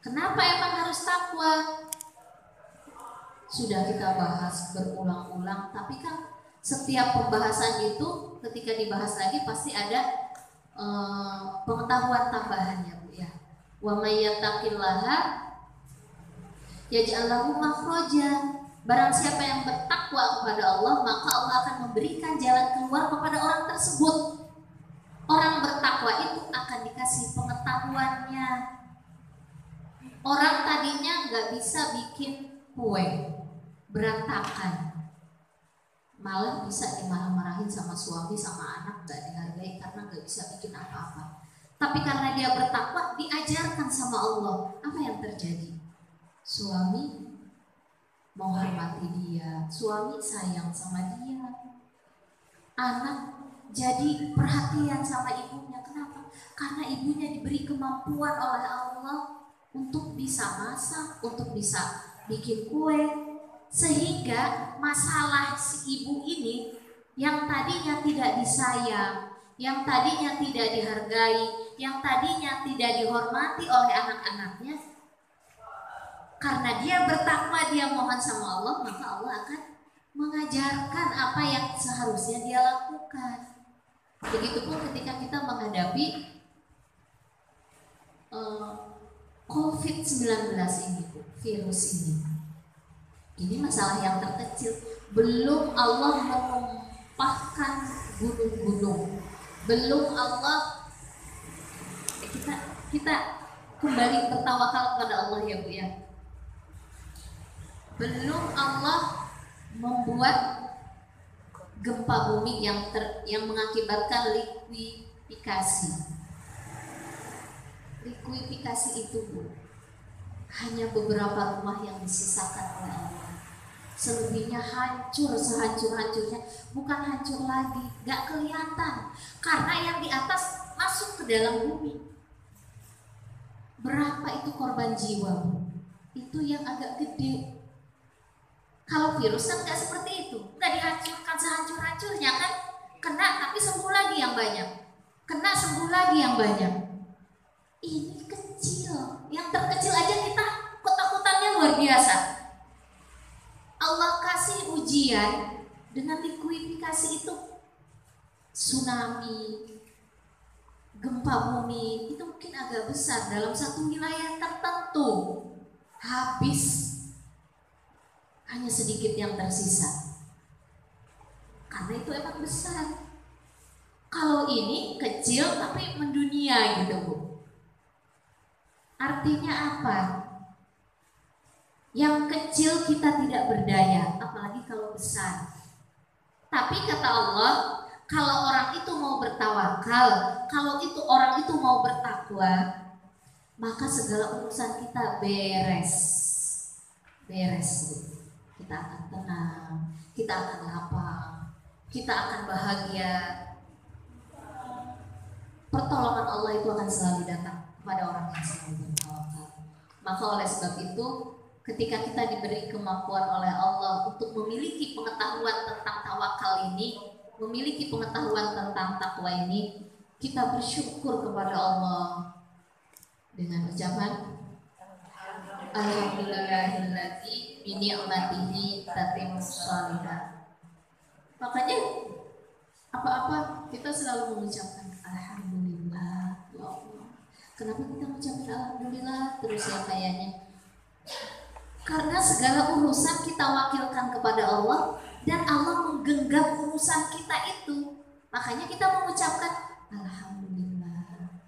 Kenapa emang harus takwa? Sudah kita bahas berulang-ulang, tapi kan setiap pembahasan itu ketika dibahas lagi pasti ada pengetahuan tambahannya, Bu ya. Wa may yattaqillaha yaj'al lahu makhraja. Barang siapa yang bertakwa kepada Allah, maka Allah akan memberikan jalan keluar kepada orang tersebut. Orang bertakwa itu akan dikasih pengetahuannya. Orang tadinya nggak bisa bikin kue, berantakan, malah bisa dimarah-marahin sama suami sama anak, nggak dihargai karena nggak bisa bikin apa-apa. Tapi karena dia bertakwa, diajarkan sama Allah. Apa yang terjadi? Suami menghormati dia, suami sayang sama dia, anak jadi perhatian sama ibunya. Kenapa? Karena ibunya diberi kemampuan oleh Allah untuk bisa masak, untuk bisa bikin kue, sehingga masalah si ibu ini yang tadinya tidak disayang, yang tadinya tidak dihargai, yang tadinya tidak dihormati oleh anak-anaknya, karena dia bertakwa, dia mohon sama Allah, maka Allah akan mengajarkan apa yang seharusnya dia lakukan. Begitupun ketika kita menghadapi COVID-19 ini, virus ini. Ini masalah yang terkecil. Belum Allah menumpahkan gunung-gunung. Belum Allah kita kembali bertawakal kepada Allah ya Bu ya. Belum Allah membuat gempa bumi yang mengakibatkan likuifikasi. Likuifikasi itu Bu, hanya beberapa rumah yang disisakan oleh Allah. Selebihnya hancur sehancur-hancurnya. Bukan hancur lagi, gak kelihatan, karena yang di atas masuk ke dalam bumi. Berapa itu korban jiwa Bu? Itu yang agak gede. Kalau virus kan nggak seperti itu, nggak dihancurkan sehancur-hancurnya kan, kena tapi sembuh lagi yang banyak, kena sembuh lagi yang banyak. Ini kecil, yang terkecil aja kita ketakutannya luar biasa. Allah kasih ujian dengan likuifikasi itu, tsunami, gempa bumi, itu mungkin agak besar dalam satu wilayah tertentu, habis. Hanya sedikit yang tersisa. Karena itu emang besar. Kalau ini kecil tapi mendunia gitu Bu. Artinya apa? Yang kecil kita tidak berdaya, apalagi kalau besar. Tapi kata Allah, kalau orang itu mau bertawakal, kalau itu orang itu mau bertakwa, maka segala urusan kita beres. Beres Bu. Kita akan tenang, kita akan lapang, kita akan bahagia. Pertolongan Allah itu akan selalu datang kepada orang yang selalu bertawakal. Maka oleh sebab itu, ketika kita diberi kemampuan oleh Allah untuk memiliki pengetahuan tentang tawakal ini, memiliki pengetahuan tentang takwa ini, kita bersyukur kepada Allah dengan ucapan Alhamdulillahilladzi bi ni'matihi tatimmus shalihat. Makanya apa-apa kita selalu mengucapkan alhamdulillah ya Allah. Kenapa kita mengucapkan alhamdulillah terus ya kayaknya? Karena segala urusan kita wakilkan kepada Allah dan Allah menggenggam urusan kita itu. Makanya kita mengucapkan alhamdulillah.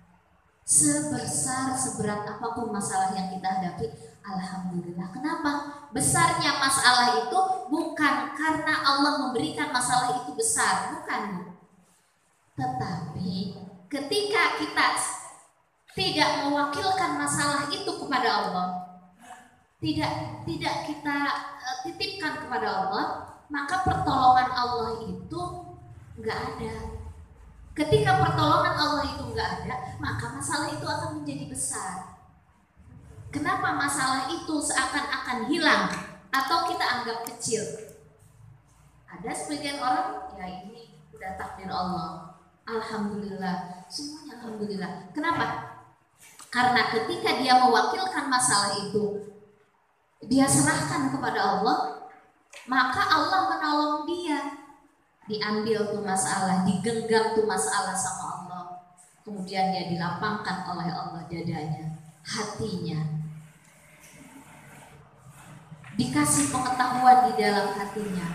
Sebesar seberat apapun masalah yang kita hadapi, alhamdulillah. Kenapa? Besarnya masalah itu bukan karena Allah memberikan masalah itu besar, bukan. Tetapi ketika kita tidak mewakilkan masalah itu kepada Allah, tidak kita titipkan kepada Allah, maka pertolongan Allah itu nggak ada. Ketika pertolongan Allah itu nggak ada, maka masalah itu akan menjadi besar. Kenapa masalah itu seakan-akan hilang atau kita anggap kecil? Ada sebagian orang, ya ini udah takdir Allah, alhamdulillah, semuanya alhamdulillah. Kenapa? Karena ketika dia mewakilkan masalah itu, dia serahkan kepada Allah, maka Allah menolong dia. Diambil tuh masalah, digenggam tuh masalah sama Allah. Kemudian dia dilapangkan oleh Allah dadanya, hatinya. Dikasih pengetahuan di dalam hatinya.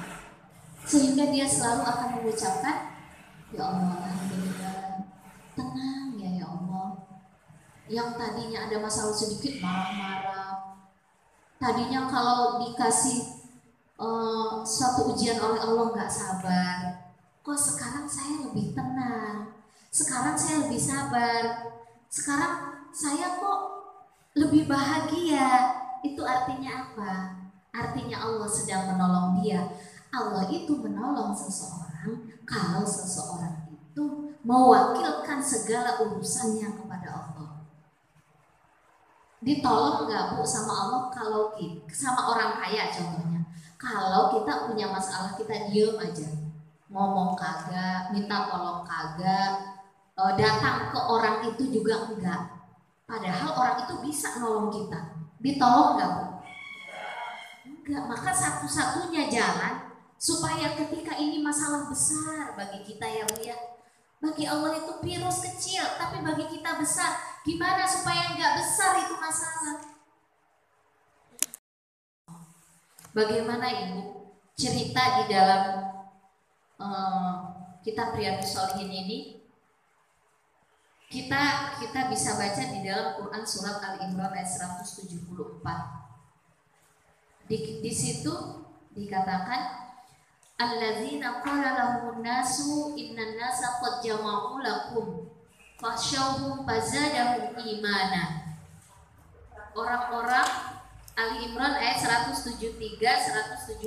Sehingga dia selalu akan mengucapkan, ya Allah, alhamdulillah, tenang ya Allah. Yang tadinya ada masalah sedikit marah-marah, tadinya kalau dikasih suatu ujian oleh Allah nggak sabar, kok sekarang saya lebih tenang, sekarang saya lebih sabar, sekarang saya kok lebih bahagia. Itu artinya apa? Artinya Allah sedang menolong dia. Allah itu menolong seseorang kalau seseorang itu mewakilkan segala urusannya kepada Allah. Ditolong nggak Bu sama Allah kalau kita, sama orang kaya contohnya, kalau kita punya masalah kita diem aja, ngomong kagak, minta tolong kagak, datang ke orang itu juga enggak, padahal orang itu bisa nolong kita, ditolong nggak Bu? Enggak. Maka satu-satunya jalan supaya ketika ini masalah besar bagi kita ya Bu ya, bagi Allah itu virus kecil, tapi bagi kita besar. Gimana supaya nggak besar itu masalah? Bagaimana Ibu cerita di dalam kitab Riyadhus Shalihin ini? Kita bisa baca di dalam Quran surat Al-Imran ayat 174. Di situ dikatakan, alladzina qala lahumun nasu innan nasa qad jama'u lakum fakhshawhum fazadahum imana. Orang-orang Ali Imran ayat 173 174.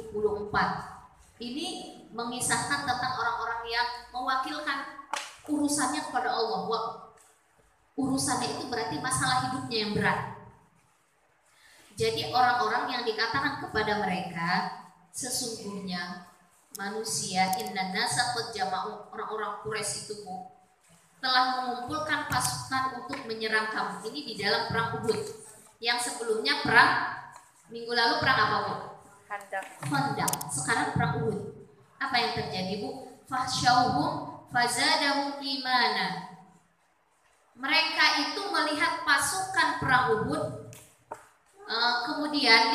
Ini mengisahkan tentang orang-orang yang mewakilkan urusannya kepada Allah. Urusannya itu berarti masalah hidupnya yang berat. Jadi orang-orang yang dikatakan kepada mereka, sesungguhnya manusia inna nasa qad jama'u, orang-orang Quraisy itu telah mengumpulkan pasukan untuk menyerang kamu. Ini di dalam perang Uhud. Yang sebelumnya perang minggu lalu perang apa Bu? Khandaq. Sekarang perang Uhud. Apa yang terjadi Bu? Fakhshawhum fazadahum imana. Mereka itu melihat pasukan perang Uhud, kemudian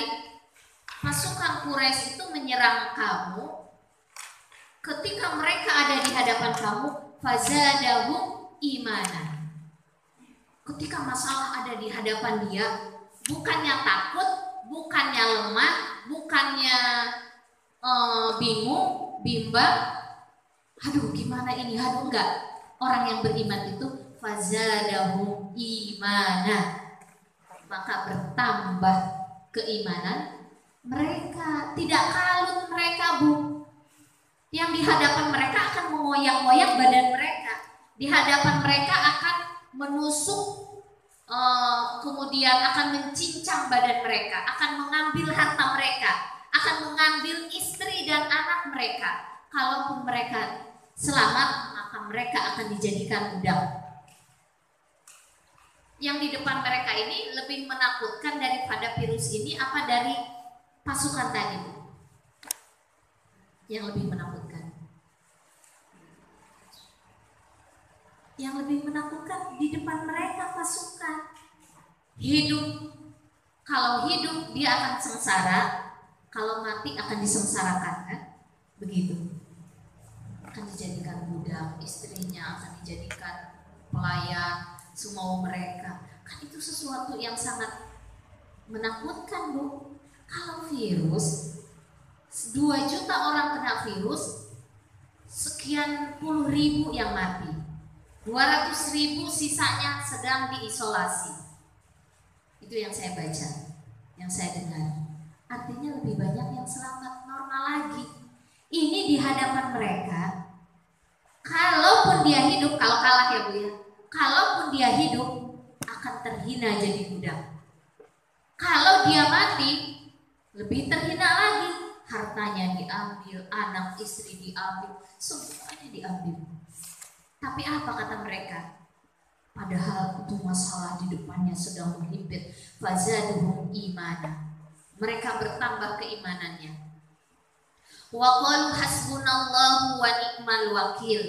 pasukan Quraisy itu menyerang kamu. Ketika mereka ada di hadapan kamu, fazadahum imana. Ketika masalah ada di hadapan dia, bukannya takut, bukannya lemah, bukannya bingung, bimbang, aduh gimana ini, aduh enggak. Orang yang beriman itu fazadahum imana, maka bertambah keimanan mereka. Tidak kalut mereka Bu. Yang di hadapan mereka akan mengoyak-ngoyak badan mereka. Di hadapan mereka akan menusuk, kemudian akan mencincang badan mereka, akan mengambil harta mereka, akan mengambil istri dan anak mereka. Kalaupun mereka selamat, maka mereka akan dijadikan budak. Yang di depan mereka ini lebih menakutkan daripada virus ini apa dari pasukan tadi? Yang lebih menakutkan? Yang lebih menakutkan di depan mereka pasukan. Hidup, kalau hidup dia akan sengsara, kalau mati akan disengsarakan kan? Begitu. Akan dijadikan budak, istrinya akan dijadikan pelayan, semua mereka. Kan itu sesuatu yang sangat menakutkan Bu. Kalau virus, 2 juta orang kena virus, sekian puluh ribu yang mati, 200.000 sisanya sedang diisolasi. Itu yang saya baca, yang saya dengar. Artinya lebih banyak yang selamat, normal lagi. Ini di hadapan mereka. Kalaupun dia hidup, kalau kalah ya Bu ya, kalaupun dia hidup akan terhina jadi budak. Kalau dia mati lebih terhina lagi. Hartanya diambil, anak istri diambil, semuanya diambil. Tapi apa kata mereka? padahal itu masalah di depannya sedang menghimpit. Fazaduhum imana, mereka bertambah keimanannya. Wa qalu hasbunallahu wa ni'mal wakil.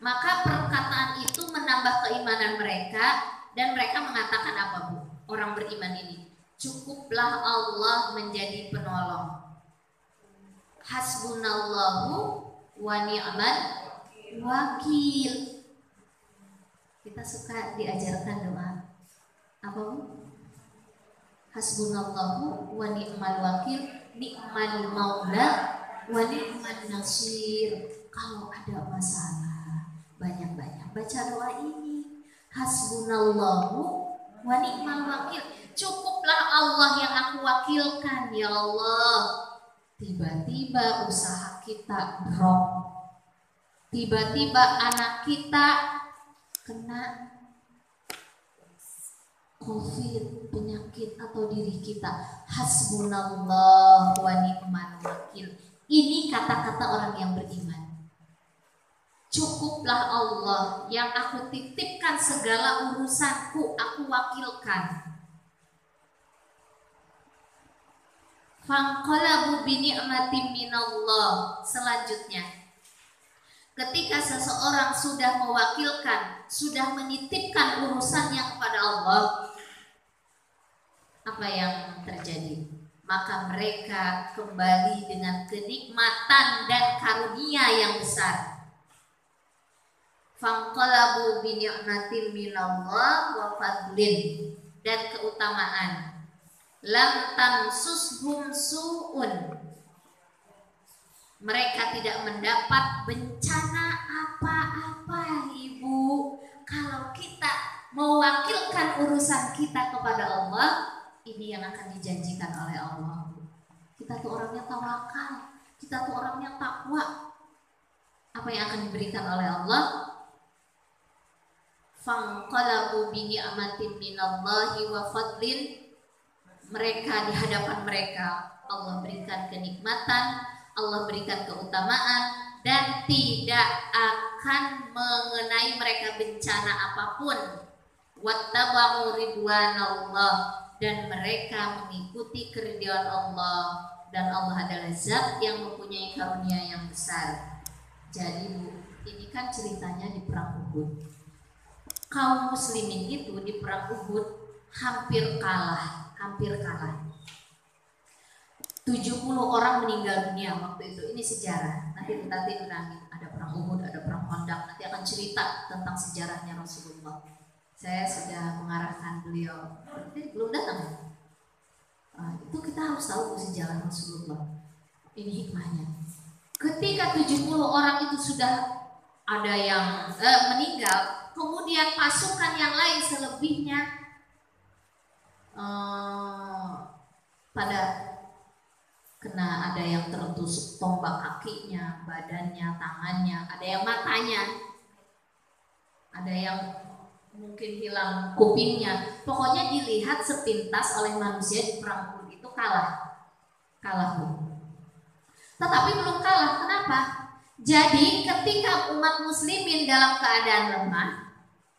Maka perkataan itu menambah keimanan mereka, dan mereka mengatakan apa, Bu? Orang beriman ini, cukuplah Allah menjadi penolong. Hasbunallahu wa ni'mal wakil. Kita suka diajarkan doa apa, Bu? Hasbunallahu wa ni'mal wakil, ni'mal maula wa ni'man nasir. Kalau ada masalah, banyak-banyak baca doa ini. Hasbunallahu wa ni'mal wakil. Cukuplah Allah yang aku wakilkan, ya Allah. Tiba-tiba usaha kita drop. Tiba-tiba anak kita kena COVID, penyakit atau diri kita. Hasbunallah wa ni'mal wakil. Ini kata-kata orang yang beriman. Cukuplah Allah yang aku titipkan segala urusanku, aku wakilkan. Fanqalabu bi ni'matin minallah. Selanjutnya, ketika seseorang sudah mewakilkan, sudah menitipkan urusannya kepada Allah, apa yang terjadi? Maka mereka kembali dengan kenikmatan dan karunia yang besar. Fanqalabu bi ni'matin minallah wa fadlin, dan keutamaan. Lam tamsushum su'un, mereka tidak mendapat bencana apa-apa, Ibu. Kalau kita mewakilkan urusan kita kepada Allah, ini yang akan dijanjikan oleh Allah. Kita tuh orangnya tawakal, kita tuh orangnya takwa. Apa yang akan diberikan oleh Allah? Fanqalabu bi ni'matin minallahi wa fadlin. Mereka di hadapan mereka Allah berikan kenikmatan, Allah berikan keutamaan, dan tidak akan mengenai mereka bencana apapun. Wattaba'u ridwanallah, dan mereka mengikuti keridhaan Allah, dan Allah adalah zat yang mempunyai karunia yang besar. Jadi, Bu, ini kan ceritanya di perang Uhud. Kaum muslimin itu di perang Uhud hampir kalah. 70 orang meninggal dunia waktu itu. Ini sejarah. Nanti ulangin. Ada perang Uhud, ada perang Khandaq. Nanti akan cerita tentang sejarahnya Rasulullah. Saya sudah mengarahkan beliau. Belum datang. Itu kita harus tahu sejarah Rasulullah. Ini hikmahnya. Ketika 70 orang itu sudah ada yang meninggal, kemudian pasukan yang lain selebihnya pada kena, ada yang tertusuk tombak kakinya, badannya, tangannya, ada yang matanya, ada yang mungkin hilang kupingnya. Pokoknya dilihat sepintas oleh manusia di perang Uhud itu kalah, Bu. Tetapi belum kalah. Kenapa? Jadi ketika umat muslimin dalam keadaan lemah,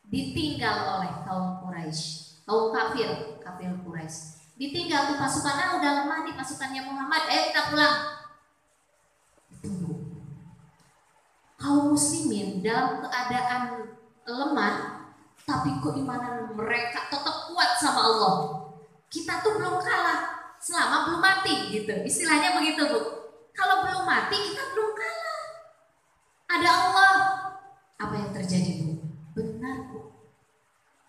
ditinggal oleh kaum Quraisy, kaum kafir Quraisy. Ditinggal tuh pasukannya udah lemah nih, pasukannya Muhammad, ayo kita pulang. Kaum muslimin dalam keadaan lemah, tapi keimanan mereka tetap kuat sama Allah. Kita tuh belum kalah selama belum mati, gitu. Istilahnya begitu, Bu. Kalau belum mati kita belum kalah. Ada Allah. Apa yang terjadi, Bu? Benar, Bu.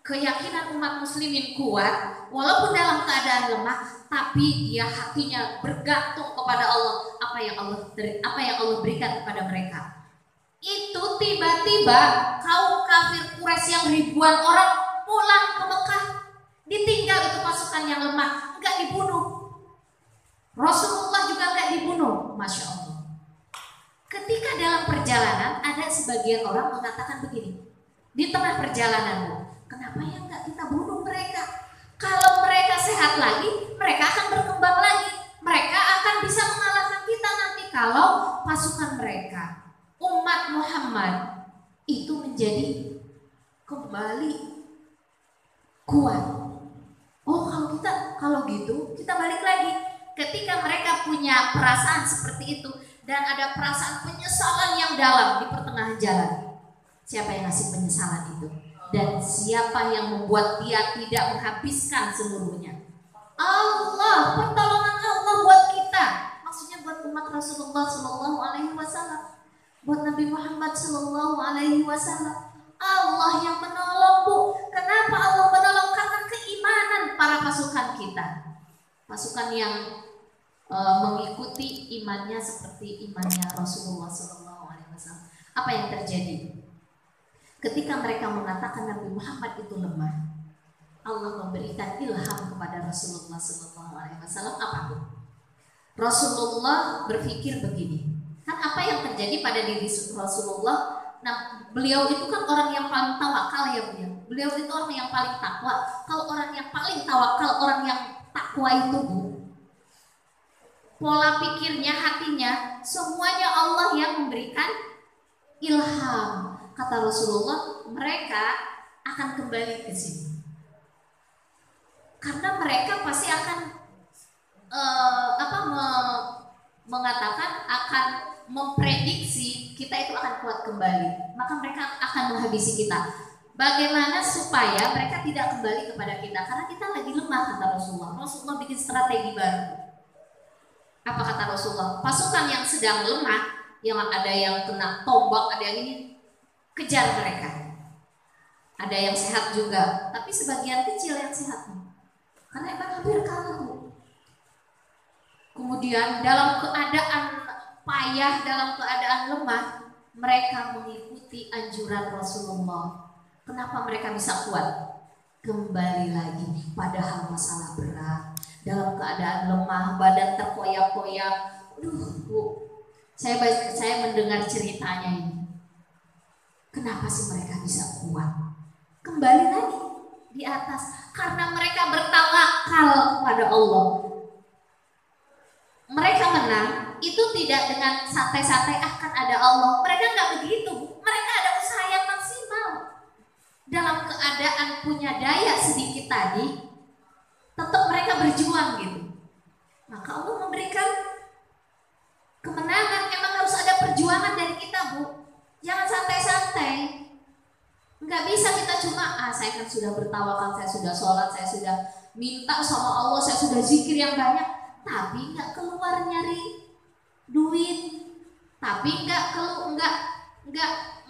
Keyakinan umat muslimin kuat, walaupun dalam keadaan lemah, tapi dia hatinya bergantung kepada Allah. Apa yang Allah berikan kepada mereka. Itu tiba-tiba kaum kafir Quraisy yang ribuan orang pulang ke Mekah, ditinggal itu pasukan yang lemah, enggak dibunuh. Rasulullah juga enggak dibunuh, Masya Allah. Ketika dalam perjalanan ada sebagian orang mengatakan begini, di tengah perjalanan, kenapa ya enggak kita bunuh mereka? Kalau mereka sehat lagi, mereka akan berkembang lagi. Mereka akan bisa mengalahkan kita nanti kalau pasukan mereka umat Muhammad itu menjadi kembali kuat. Oh, kalau gitu kita balik lagi. Ketika mereka punya perasaan seperti itu dan ada perasaan penyesalan yang dalam di pertengahan jalan, siapa yang ngasih penyesalan itu? Dan siapa yang membuat dia tidak menghabiskan seluruhnya? Allah, pertolongan Allah buat kita. Maksudnya buat umat Rasulullah Shallallahu Alaihi Wasallam, buat Nabi Muhammad Shallallahu Alaihi Wasallam. Allah yang menolong, Bu. Kenapa Allah menolong? Karena keimanan para pasukan kita, pasukan yang mengikuti imannya seperti imannya Rasulullah Shallallahu Alaihi Wasallam. Apa yang terjadi? Ketika mereka mengatakan Nabi Muhammad itu lemah, Allah memberikan ilham kepada Rasulullah Shallallahu Alaihi Wasallam. Apa tuh? Rasulullah berpikir begini, kan apa yang terjadi pada diri Rasulullah? Nah, beliau itu kan orang yang paling tawakal ya beliau. Beliau itu orang yang paling takwa. Kalau orang yang paling tawakal, orang yang takwa itu, Bu, pola pikirnya, hatinya, semuanya Allah yang memberikan ilham. Kata Rasulullah, mereka akan kembali ke sini. Karena mereka pasti akan mengatakan, akan memprediksi kita itu akan kuat kembali, maka mereka akan menghabisi kita. Bagaimana supaya mereka tidak kembali kepada kita? Karena kita lagi lemah, kata Rasulullah. Rasulullah bikin strategi baru. Apa kata Rasulullah? Pasukan yang sedang lemah, yang ada yang kena tombak, ada yang ini, kejar mereka. Ada yang sehat juga, tapi sebagian kecil yang sehat, karena emang hampir kalah, Bu. Kemudian dalam keadaan payah, dalam keadaan lemah, mereka mengikuti anjuran Rasulullah. Kenapa mereka bisa kuat? Kembali lagi, padahal masalah berat, dalam keadaan lemah, badan terkoyak-koyak. Bu, saya mendengar ceritanya ini. Kenapa sih mereka bisa kuat? Kembali lagi di atas, karena mereka bertawakal kepada Allah. Mereka menang itu tidak dengan santai-santai akan ada Allah. Mereka nggak begitu. Mereka ada usaha yang maksimal. Dalam keadaan punya daya sedikit tadi, tetap mereka berjuang gitu. Maka Allah memberikan kemenangan. Emang harus ada perjuangan dari kita, Bu. Jangan santai-santai. Nggak bisa kita cuma, saya kan sudah bertawakal, saya sudah sholat, saya sudah minta sama Allah, saya sudah zikir yang banyak, tapi nggak keluar nyari duit, tapi nggak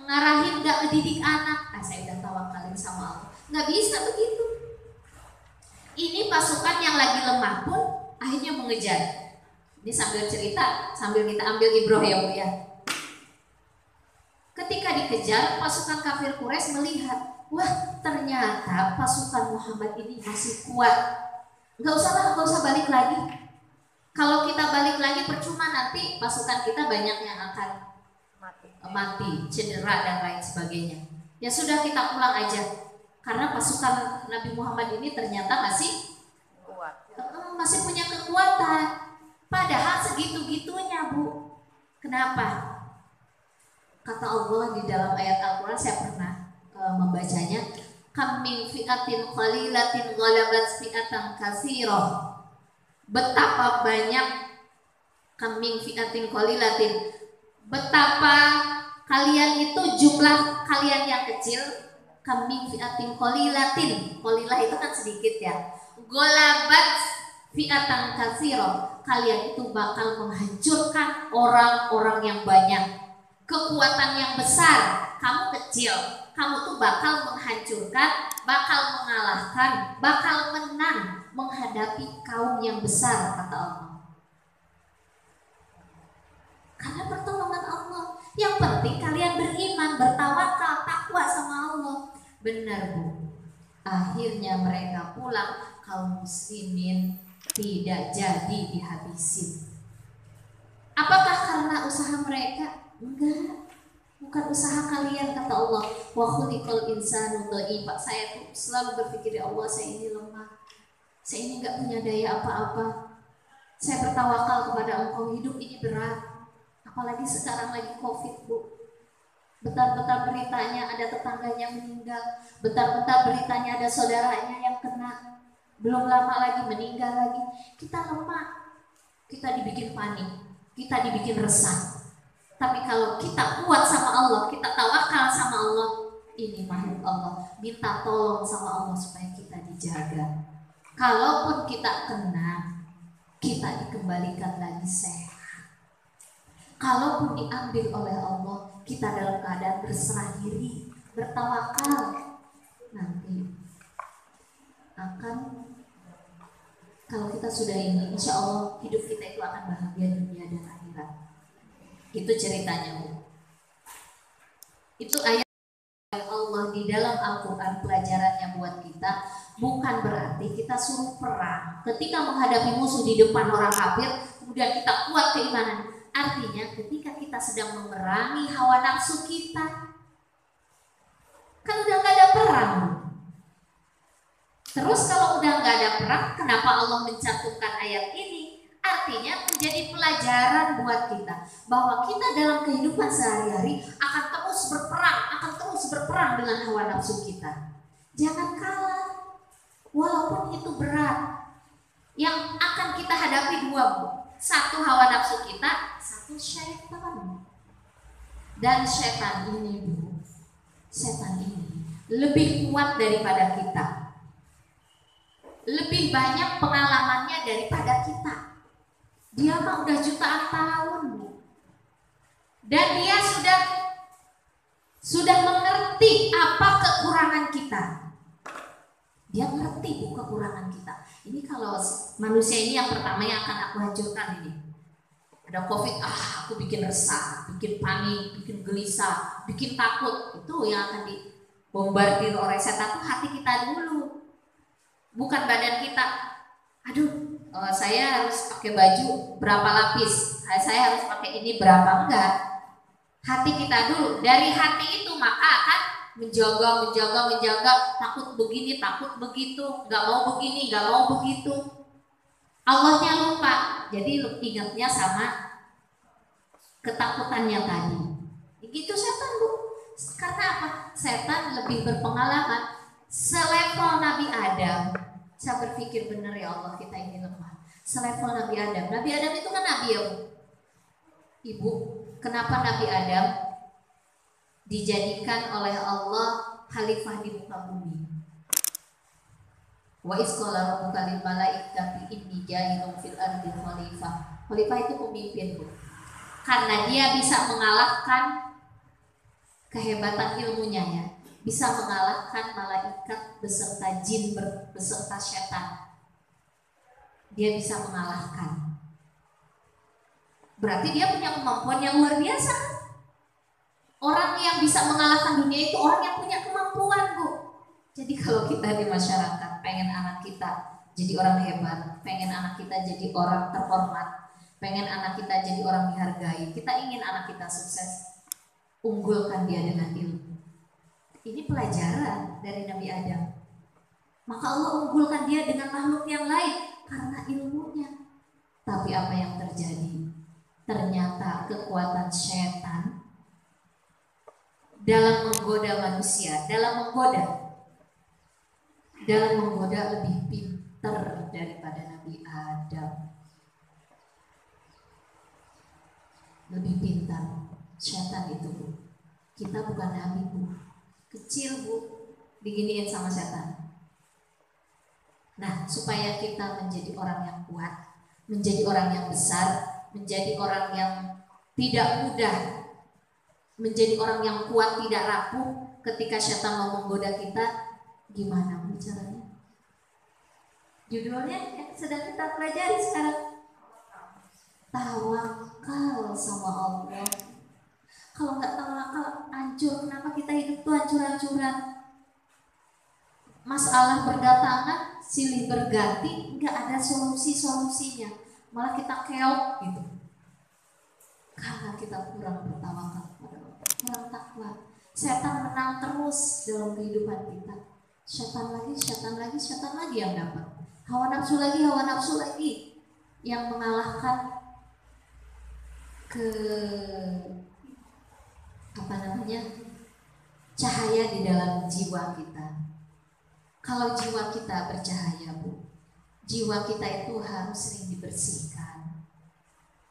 ngarahin, nggak ngedidik anak. Saya udah tawakalin sama Allah, nggak bisa begitu. Ini pasukan yang lagi lemah pun akhirnya mengejar. Ini sambil cerita, sambil kita ambil ibroh ya, Bu ya. Ketika dikejar, pasukan kafir Quraisy melihat, wah ternyata pasukan Muhammad ini masih kuat. Nggak usah balik lagi. Kalau kita balik lagi percuma, nanti pasukan kita banyak yang akan mati, cedera dan lain sebagainya. Ya sudah, kita pulang aja. Karena pasukan Nabi Muhammad ini ternyata masih kuat, masih punya kekuatan. Padahal segitu-gitunya, Bu. Kenapa? Kata Allah di dalam ayat Al-Quran, saya pernah membacanya, kam min fi'atin qalilatin ghalabat fi'atan katsirah. Betapa banyak, kam min fi'atin qalilatin, betapa kalian itu jumlah kalian yang kecil, kam min fi'atin qalilatin, qalilah itu kan sedikit ya, ghalabat fi'atan katsirah, kalian itu bakal menghancurkan orang-orang yang banyak. Kekuatan yang besar, kamu kecil, kamu tuh bakal menghancurkan, bakal mengalahkan, bakal menang menghadapi kaum yang besar, kata Allah. Karena pertolongan Allah. Yang penting kalian beriman, bertawakal, takwa sama Allah. Benar, Bu. Akhirnya mereka pulang, kaum muslimin tidak jadi dihabisin. Apakah karena usaha mereka? Enggak, bukan usaha kalian, kata Allah. Wa khuliqal insanu dha'ifa. Saya tuh selalu berpikir, ya Allah, saya ini lemah, saya ini enggak punya daya apa-apa, saya bertawakal kepada Engkau, hidup ini berat, apalagi sekarang lagi COVID, Bu. Bentar-bentar beritanya ada tetangganya meninggal, bentar-bentar beritanya ada saudaranya yang kena, belum lama lagi meninggal lagi. Kita lemah, kita dibikin panik, kita dibikin resah. Tapi kalau kita kuat sama Allah, kita tawakal sama Allah, ini makhluk Allah, minta tolong sama Allah supaya kita dijaga. Kalaupun kita kena, kita dikembalikan lagi sehat. Kalaupun diambil oleh Allah, kita dalam keadaan berserah diri, bertawakal, nanti akan, kalau kita sudah ini, insya Allah hidup kita itu akan bahagia dunia dan akhirat. Itu ceritanya, Bu. Itu ayat Allah di dalam Al-Quran, pelajarannya buat kita. Bukan berarti kita suruh perang ketika menghadapi musuh di depan orang kafir, kemudian kita kuat keimanan. Artinya ketika kita sedang memerangi hawa nafsu kita, kan udah gak ada perang. Terus kalau udah gak ada perang, kenapa Allah mencantumkan ayat ini? Artinya menjadi pelajaran buat kita bahwa kita dalam kehidupan sehari-hari akan terus berperang dengan hawa nafsu kita. Jangan kalah, walaupun itu berat. Yang akan kita hadapi dua, Bu. Satu hawa nafsu kita, satu syaitan. Dan syaitan ini, Bu, setan ini lebih kuat daripada kita, lebih banyak pengalamannya daripada kita. Dia mah udah jutaan tahun, Bu. Dan dia sudah mengerti apa kekurangan kita. Dia ngerti, Bu, kekurangan kita. Ini kalau manusia ini yang pertama yang akan aku hancurkan ini. Ada COVID, aku bikin resah, bikin panik, bikin gelisah, bikin takut. Itu yang akan dibombardir oleh setan, itu hati kita dulu. Bukan badan kita. Aduh, saya harus pakai baju berapa lapis, saya harus pakai ini berapa, enggak. Hati kita dulu. Dari hati itu maka akan menjaga, takut begini, takut begitu, nggak mau begini, nggak mau begitu. Allahnya lupa, jadi ingatnya sama ketakutannya tadi. Begitu setan, Bu. Karena apa? Setan lebih berpengalaman. Selevel Nabi Adam, saya berpikir benar, ya Allah, kita ini lemah. Selevel Nabi Adam. Nabi Adam itu kan Nabi, ya, Bu. Ibu, kenapa Nabi Adam dijadikan oleh Allah khalifah di muka bumi? Wa isqala rabbuka lil malaikati inni ja'ilun fil ardi khalifah. Khalifah itu pemimpin, Bu. Karena dia bisa mengalahkan kehebatan ilmunya, ya. Bisa mengalahkan malaikat beserta jin beserta setan. Dia bisa mengalahkan. Berarti dia punya kemampuan yang luar biasa. Orang yang bisa mengalahkan dunia itu orang yang punya kemampuan, Bu. Jadi kalau kita di masyarakat pengen anak kita jadi orang hebat, pengen anak kita jadi orang terhormat, pengen anak kita jadi orang dihargai, kita ingin anak kita sukses, unggulkan dia dengan ilmu. Ini pelajaran dari Nabi Adam. Maka Allah unggulkan dia dengan makhluk yang lain karena ilmunya. Tapi apa yang terjadi? Ternyata kekuatan setan dalam menggoda manusia, dalam menggoda lebih pintar daripada Nabi Adam. Lebih pintar setan itu, Bu. Kita bukan nabi, Bu. Kecil, Bu, diginiin sama setan. Nah, supaya kita menjadi orang yang kuat, menjadi orang yang besar, menjadi orang yang tidak mudah, menjadi orang yang kuat, tidak rapuh ketika setan mau menggoda kita, gimana Bu caranya? Judulnya yang sedang kita pelajari sekarang, tawakal sama Allah. Kalau nggak tawakal, hancur. Kenapa kita hidup tuh hancur-hancuran? Masalah berdatangan, silih berganti, nggak ada solusinya. Malah kita keok gitu. Karena kita kurang bertawakal kepada Allah, kurang takwa. Setan menang terus dalam kehidupan kita. Setan lagi yang dapat. Hawa nafsu lagi yang mengalahkan cahaya di dalam jiwa kita. Kalau jiwa kita bercahaya, Bu, jiwa kita itu harus sering dibersihkan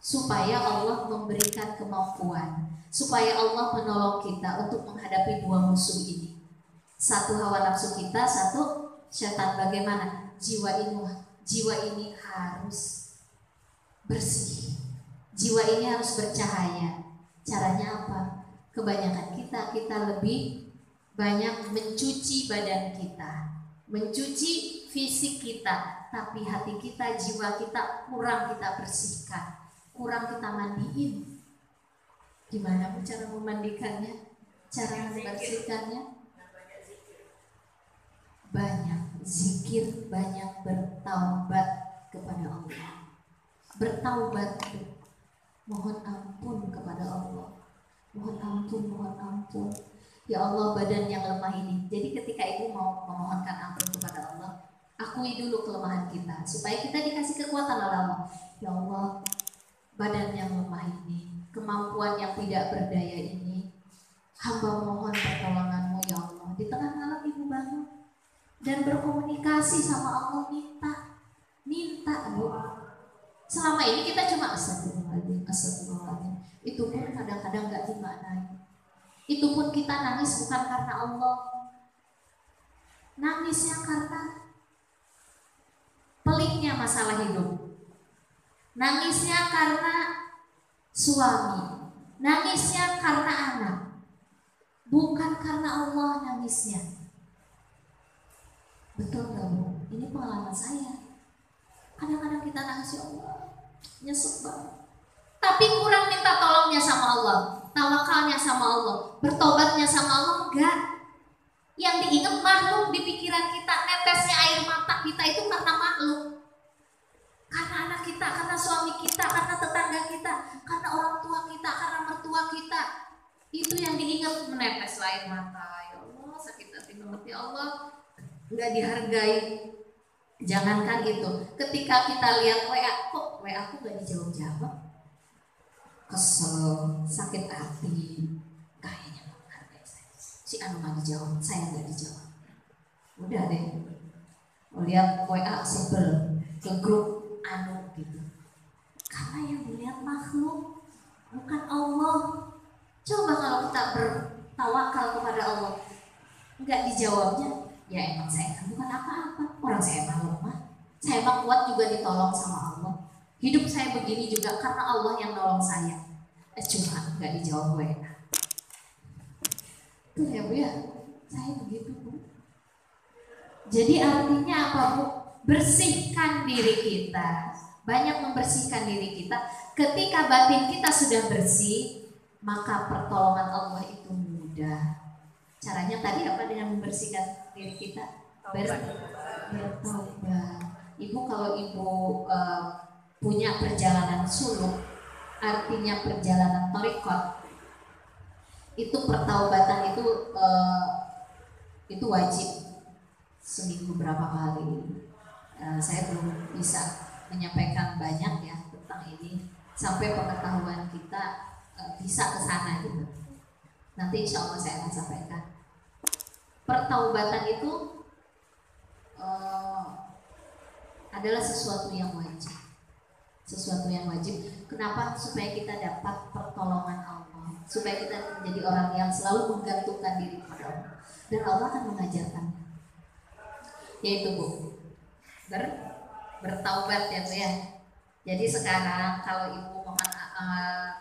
supaya Allah memberikan kemampuan, supaya Allah menolong kita untuk menghadapi dua musuh ini. Satu hawa nafsu kita, satu setan. Bagaimana? Jiwa ini harus bersih. Jiwa ini harus bercahaya. Caranya apa? Kebanyakan kita lebih banyak mencuci badan kita, mencuci fisik kita, tapi hati kita, jiwa kita kurang kita bersihkan, kurang kita mandiin. Gimana Bu cara memandikannya? Cara membersihkannya? Banyak zikir, banyak bertaubat kepada Allah. Bertaubat, mohon ampun kepada Allah. Mohon ampun. Ya Allah, badan yang lemah ini. Jadi ketika ibu mau memohonkan ampun kepada Allah, akui dulu kelemahan kita supaya kita dikasih kekuatan oleh Allah. Ya Allah, badan yang lemah ini, kemampuan yang tidak berdaya ini, hamba mohon pertolonganmu ya Allah. Di tengah malam ibu bangun dan berkomunikasi sama Allah, minta Bu. Selama ini kita cuma astagfirullahaladzim. Itu pun kadang-kadang gak dimaknai. Itu pun kita nangis bukan karena Allah, nangisnya karena peliknya masalah hidup, nangisnya karena suami, nangisnya karena anak, bukan karena Allah nangisnya. Betul gak Bu? Ini pengalaman saya. Kadang-kadang kita nangis, ya Allah, nyesek banget, tapi kurang minta tolongnya sama Allah, tawakalnya sama Allah, bertobatnya sama Allah. Enggak. Yang diingat makhluk di pikiran kita, netesnya air mata kita itu karena makhluk, karena anak kita, karena suami kita, karena tetangga kita, karena orang tua kita, karena mertua kita. Itu yang diingat, menetes air mata. Ya Allah, sakit hati banget ya Allah, enggak dihargai. Jangankan itu, ketika kita lihat WA, kok WA aku gak dijawab-jawab, kesel, sakit hati, kayaknya menghargai saya. Si anu gak dijawab, saya gak dijawab. Udah deh, lihat WA sebel, ke grup anu gitu. Karena yang dilihat makhluk, bukan Allah. Coba kalau kita bertawakal kepada Allah, nggak dijawabnya, ya emang saya kan bukan apa-apa, orang saya emang lemah, saya emang kuat juga ditolong sama Allah. Hidup saya begini juga karena Allah yang nolong saya. Cuma nggak dijawab WA. Tuh ya Bu ya, saya begitu Bu. Jadi artinya apa Bu? Bersihkan diri kita, banyak membersihkan diri kita. Ketika batin kita sudah bersih, maka pertolongan Allah itu mudah. Caranya tadi apa dengan membersihkan diri kita? Bertaubat. Ibu kalau ibu punya perjalanan suluk, artinya perjalanan thariqat, itu pertaubatan itu wajib seminggu berapa kali. Saya belum bisa menyampaikan banyak ya tentang ini sampai pengetahuan kita bisa ke sana gitu. Nanti insya Allah saya akan sampaikan. Pertaubatan itu adalah sesuatu yang wajib. Sesuatu yang wajib. Kenapa? Supaya kita dapat pertolongan Allah, supaya kita menjadi orang yang selalu menggantungkan diri kepada Allah, dan Allah akan mengajarkannya. Yaitu Bu, bertaubat ya Bu ya. Jadi sekarang kalau ibu mohon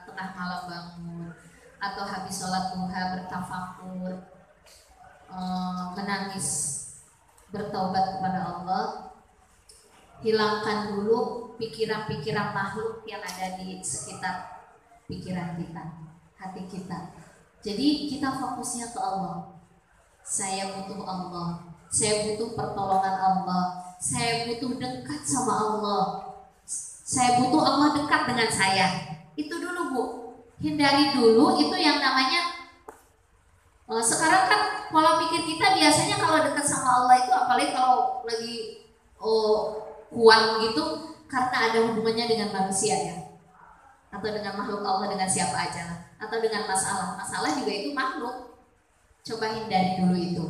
tengah malam bangun atau habis sholat duha bertafakur, menangis, bertaubat kepada Allah, hilangkan dulu pikiran-pikiran makhluk yang ada di sekitar pikiran kita, hati kita. Jadi kita fokusnya ke Allah. Saya butuh Allah, saya butuh pertolongan Allah, saya butuh dekat sama Allah, saya butuh Allah dekat dengan saya. Itu dulu Bu, hindari dulu itu yang namanya sekarang kan pola pikir kita biasanya kalau dekat sama Allah itu, apalagi kalau lagi kuat gitu, karena ada hubungannya dengan manusia ya. Atau dengan makhluk Allah, dengan siapa aja lah. Atau dengan masalah. Masalah juga itu makhluk. Coba hindari dulu itu.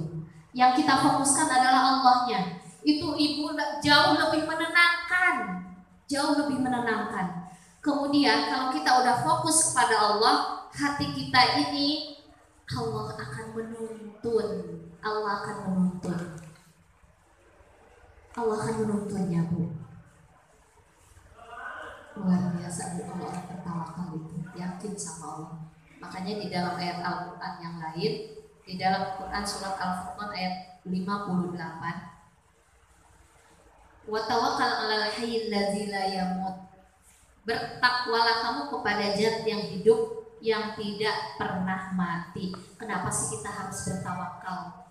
Yang kita fokuskan adalah Allahnya. Itu ibu jauh lebih menenangkan. Jauh lebih menenangkan. Kemudian kalau kita udah fokus kepada Allah, hati kita ini Allah akan menuntun. Allah akan menuntun. Allah akan menuntunnya, Bu. Luar biasa, Bu, kalau orang bertawakal itu yakin sama Allah. Makanya di dalam ayat Al-Quran yang lain, di dalam Quran surat Al-Furqan ayat 58, wa tawakkal 'alal hayyil ladzi la yamut. Bertakwalah kamu kepada zat yang hidup, yang tidak pernah mati. Kenapa sih kita harus bertawakal?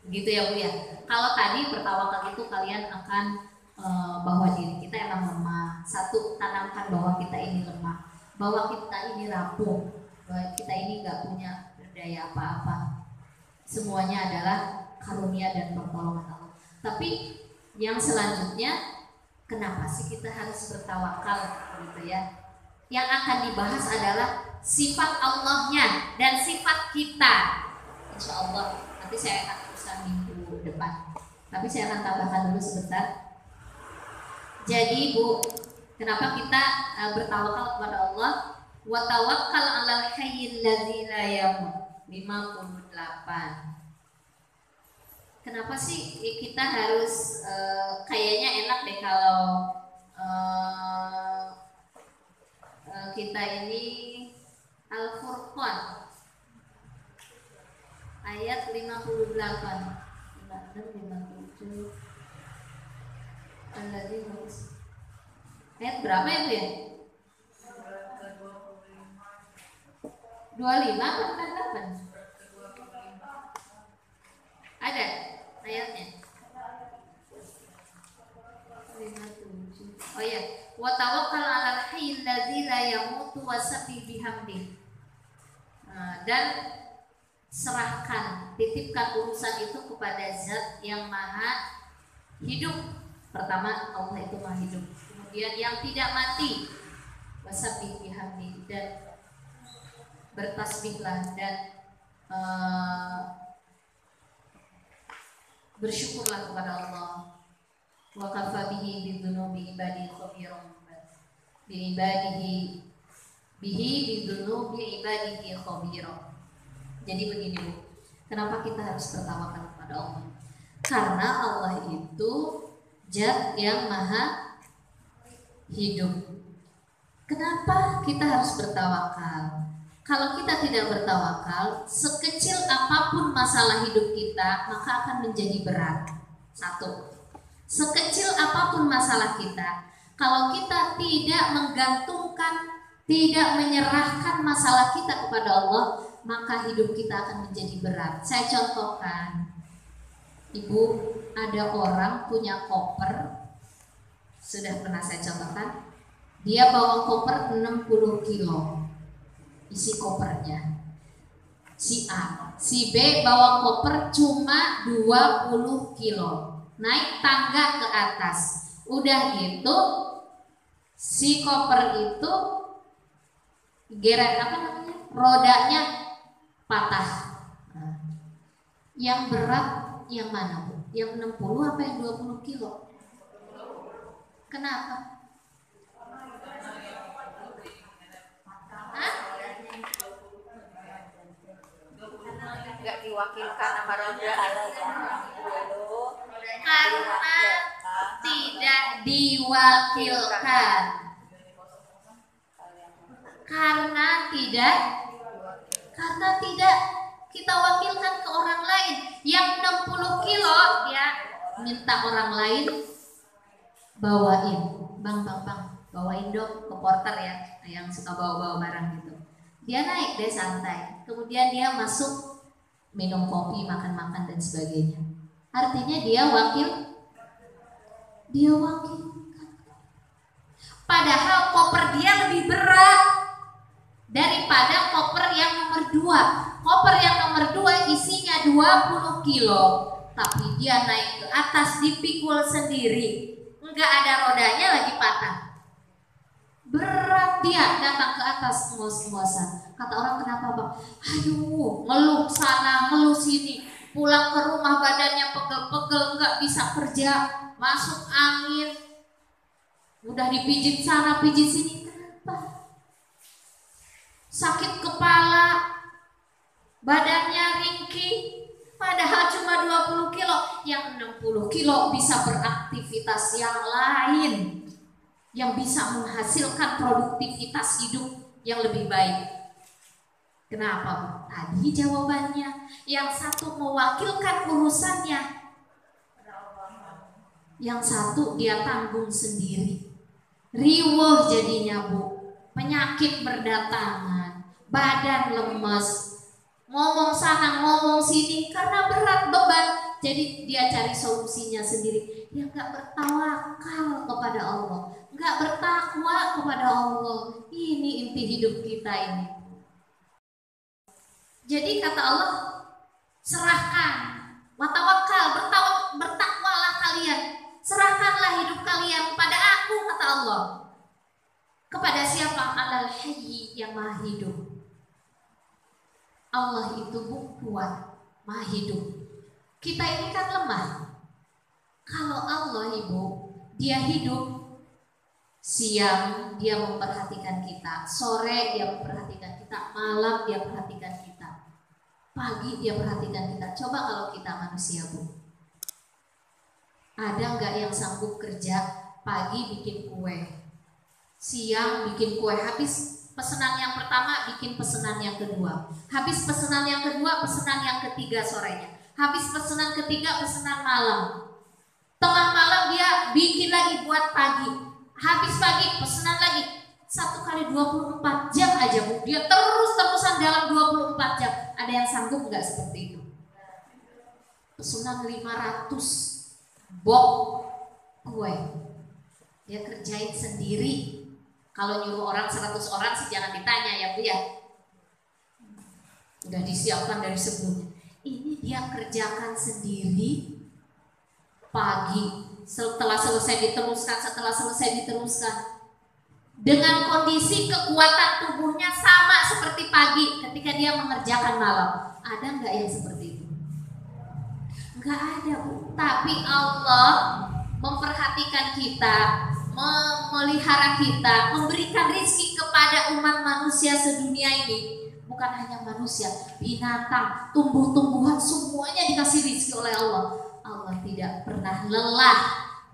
Begitu ya, Bu ya. Kalau tadi bertawakal itu kalian akan bahwa diri kita emang lemah. Satu, tanamkan bahwa kita ini lemah, bahwa kita ini rapuh, bahwa kita ini nggak punya berdaya apa-apa. Semuanya adalah karunia dan pertolongan Allah. Tapi yang selanjutnya, kenapa sih kita harus bertawakal, gitu ya? Yang akan dibahas adalah sifat Allahnya dan sifat kita. Insya Allah nanti saya akan teruskan minggu depan. Tapi saya akan tambahkan dulu sebentar. Jadi, Bu, kenapa kita bertawakal kepada Allah? Wa tawakkal 'alal hayyil ladzi la yamut. 58. Kenapa sih kita harus kayaknya enak deh kalau kita ini Al-Furqan ayat 58, 56, 57. Ayat berapa itu ya? 25 atau 48? Ada ayatnya. 57. Oh ya, wa tawakkal 'alal hayyil ladzi la yamutu wasabbih bihamdi. Dan serahkan, titipkan urusan itu kepada zat yang maha hidup. Pertama, Allah itu maha hidup. Kemudian yang tidak mati, wasabbih bihamdi, dan bertasbihlah dan bersyukurlah kepada Allah. Wa kafa bihi bidzunubi ibadihi khabiran bi ibadihi bihi bidzunubi ibadihi khabiran. Jadi begini, Bu. Kenapa kita harus bertawakal kepada Allah? Karena Allah itu zat yang maha hidup. Kenapa kita harus bertawakal? Kalau kita tidak bertawakal, sekecil apapun masalah hidup kita, maka akan menjadi berat. Satu, sekecil apapun masalah kita, kalau kita tidak menggantungkan, tidak menyerahkan masalah kita kepada Allah, maka hidup kita akan menjadi berat. Saya contohkan, Ibu, ada orang punya koper, sudah pernah saya contohkan, dia bawa koper 60 kilo. Isi kopernya si A, si B bawa koper cuma 20 kilo, naik tangga ke atas. Udah gitu si koper itu rodanya patah. Yang berat yang mana, Bu? Yang 60 apa yang 20 kilo? Kenapa? Nggak diwakilkan sama roda karena tidak diwakilkan, karena tidak kita wakilkan ke orang lain. Yang 60 kilo dia minta orang lain bawain, bang bawain dong ke porter ya, yang suka bawa barang gitu. Dia naik deh santai, kemudian dia masuk minum kopi, makan dan sebagainya. Artinya dia wakilkan. Padahal koper dia lebih berat daripada koper yang nomor 2. Koper yang nomor 2 isinya 20 kilo, tapi dia naik ke atas dipikul sendiri, nggak ada rodanya lagi patah. Berat, dia datang ke atas ngos-ngosan. Kata orang, kenapa bang? Aduh, ngeluh sana, ngeluh sini. Pulang ke rumah badannya pegel-pegel, nggak bisa kerja, masuk angin. Udah dipijit sana, pijit sini. Kenapa? Sakit kepala, badannya ringkih. Padahal cuma 20 kilo, yang 60 kilo bisa beraktivitas yang lain, yang bisa menghasilkan produktivitas hidup yang lebih baik. Kenapa? Tadi jawabannya, yang satu mewakilkan urusannya, yang satu dia tanggung sendiri. Riweuh jadinya bu, penyakit berdatangan, badan lemes, ngomong sana ngomong sini karena berat beban. Jadi dia cari solusinya sendiri. Dia nggak bertawakal kepada Allah, nggak bertakwa kepada Allah. Ini inti hidup kita ini. Jadi kata Allah, serahkan, watawakal, bertakwalah kalian, serahkanlah hidup kalian kepada aku, kata Allah. Kepada siapa? Alal hayyi, yang maha hidup. Allah itu kuat, maha hidup. Kita ini kan lemah. Kalau Allah ibu, dia hidup. Siang dia memperhatikan kita, sore dia memperhatikan kita, malam dia perhatikan kita, pagi dia perhatikan kita. Coba kalau kita manusia bu, ada nggak yang sanggup kerja pagi bikin kue, siang bikin kue, habis pesanan yang pertama bikin pesanan yang kedua, habis pesanan yang kedua pesanan yang ketiga sorenya, habis pesanan ketiga pesanan malam, tengah malam dia bikin lagi buat pagi, habis pagi pesanan lagi. 1 kali 24 jam aja bu, dia terus-terusan dalam 24 jam. Ada yang sanggup nggak seperti itu? Pesanan 500 box kue dia kerjain sendiri. Kalau nyuruh orang 100 orang sih jangan ditanya ya bu ya, udah disiapkan dari sebelumnya. Ini dia kerjakan sendiri pagi, setelah selesai diteruskan dengan kondisi kekuatan tubuhnya sama seperti pagi ketika dia mengerjakan malam. Ada nggak yang seperti itu? Nggak ada bu. Tapi Allah memperhatikan kita, memelihara kita, memberikan rizki kepada umat manusia sedunia ini. Bukan hanya manusia, binatang, tumbuh-tumbuhan, semuanya dikasih rizki oleh Allah. Allah tidak pernah lelah,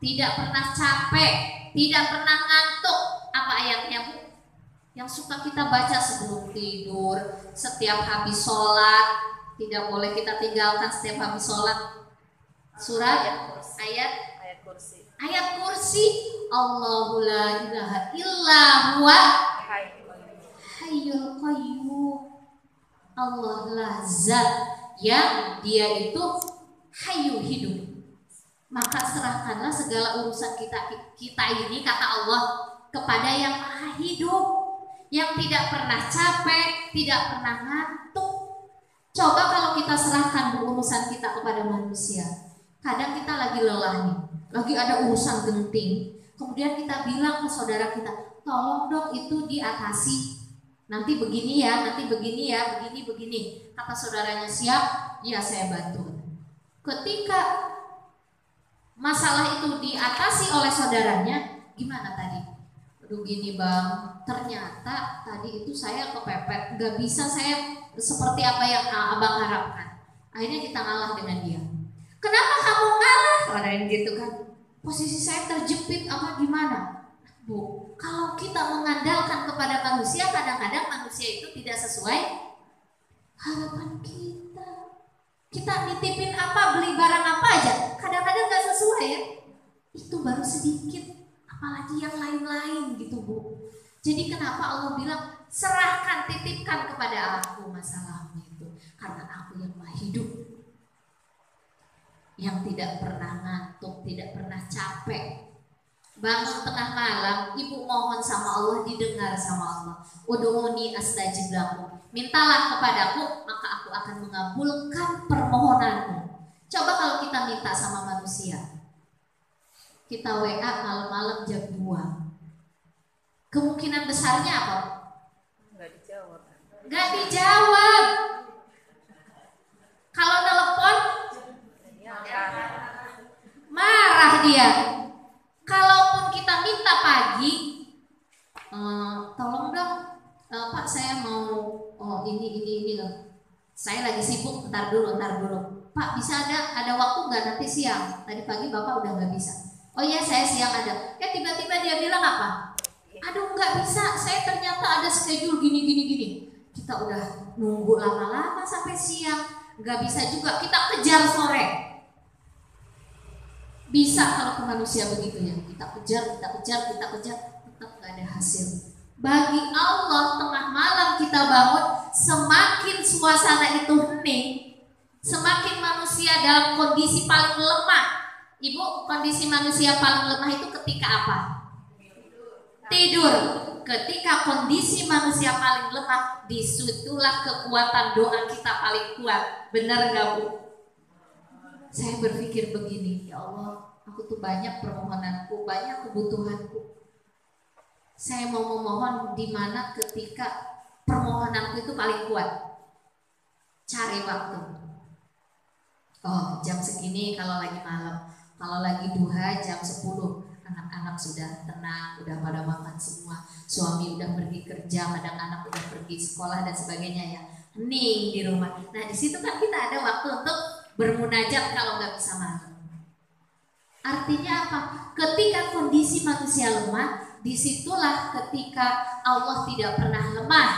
tidak pernah capek, tidak pernah ngantuk. Apa ayatnya bu? Yang suka kita baca sebelum tidur, setiap habis sholat, tidak boleh kita tinggalkan setiap habis sholat. Surat ayat kursi. Ayat kursi. Allahu la ilaha illa huwa hayyul qayyum. Allah lah zat yang dia itu hayyu, hidup. Maka serahkanlah segala urusan kita ini, kata Allah, kepada yang maha hidup, yang tidak pernah capek, tidak pernah ngantuk. Coba kalau kita serahkan urusan kita kepada manusia. Kadang kita lagi lelah nih, lagi ada urusan genting, kemudian kita bilang ke saudara kita, tolong dong itu diatasi, nanti begini ya, nanti begini ya, begini. Kata saudaranya, siap, ya saya bantu. Ketika masalah itu diatasi oleh saudaranya, gimana tadi? Aduh gini bang, ternyata tadi itu saya kepepet, gak bisa saya seperti apa yang abang harapkan. Akhirnya kita ngalah dengan dia. Kenapa kamu ngalah? Ada yang gitu kan, posisi saya terjepit apa gimana? Bu, kalau kita mengandalkan kepada manusia, kadang-kadang manusia itu tidak sesuai harapan kita. Kita nitipin apa, beli barang apa aja, kadang-kadang gak sesuai ya. Itu baru sedikit, apalagi yang lain-lain gitu bu. Jadi kenapa Allah bilang serahkan, titipkan kepada aku masalahmu itu, karena aku yang maha hidup, yang tidak pernah ngantuk, tidak pernah capek. Bangun tengah malam, ibu mohon sama Allah, didengar sama Allah. Ud'uni astajib lakum. Mintalah kepadaku, maka aku akan mengabulkan permohonanmu. Coba kalau kita minta sama manusia, kita WA malam-malam jam 2, Kemungkinan besarnya apa? Nggak dijawab. Nggak dijawab. Kalau telepon, marah dia. Kalaupun kita minta pagi, tolong dong, Pak saya mau ini saya lagi sibuk, ntar dulu. Pak bisa ada waktu nggak nanti siang? Tadi pagi Bapak udah nggak bisa. Oh iya saya siang ada. Tiba-tiba dia bilang apa? Aduh nggak bisa, saya ternyata ada schedule gini. Kita udah nunggu lama-lama sampai siang, nggak bisa juga. Kita kejar sore. Bisa kalau ke manusia begitu ya. Kita kejar, tetap nggak ada hasil. Bagi Allah tengah malam kita bangun, semakin suasana itu hening, semakin manusia dalam kondisi paling lemah. Ibu, kondisi manusia paling lemah itu ketika apa? Tidur. Ketika kondisi manusia paling lemah, disitulah kekuatan doa kita paling kuat. Benar gak Bu? Saya berpikir begini, ya Allah, aku tuh banyak permohonanku, banyak kebutuhanku. Saya mau memohon di mana ketika permohonanku itu paling kuat. Cari waktu. Oh, jam segini kalau lagi malam. Kalau lagi duha jam 10, anak-anak sudah tenang, udah pada makan semua. Suami udah pergi kerja, kadang anak udah pergi sekolah dan sebagainya ya. Hening di rumah. Nah, di situ kan kita ada waktu untuk bermunajat kalau nggak bisa malam. Artinya apa? Ketika kondisi manusia lemah, disitulah ketika Allah tidak pernah lemah.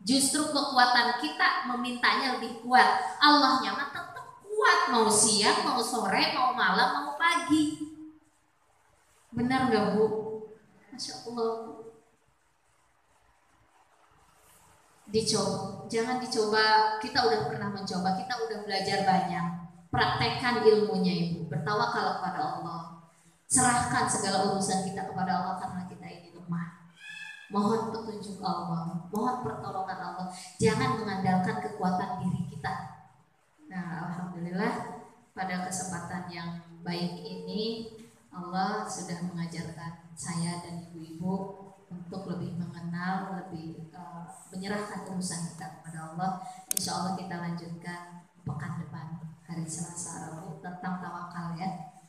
Justru kekuatan kita memintanya lebih kuat. Allahnya mah tetap kuat, mau siang, mau sore, mau malam, mau pagi. Benar nggak Bu? Masya Allah. Dicoba, jangan dicoba. Kita udah pernah mencoba, kita udah belajar banyak. Praktekkan ilmunya Ibu. Bertawakal kepada Allah. Serahkan segala urusan kita kepada Allah karena kita ini lemah. Mohon petunjuk Allah, mohon pertolongan Allah. Jangan mengandalkan kekuatan diri kita. Nah, alhamdulillah pada kesempatan yang baik ini Allah sudah mengajarkan saya dan ibu-ibu untuk lebih mengenal, lebih menyerahkan urusan kita kepada Allah. Insya Allah kita lanjutkan pekan depan hari Selasa Rabu tentang tawakal ya.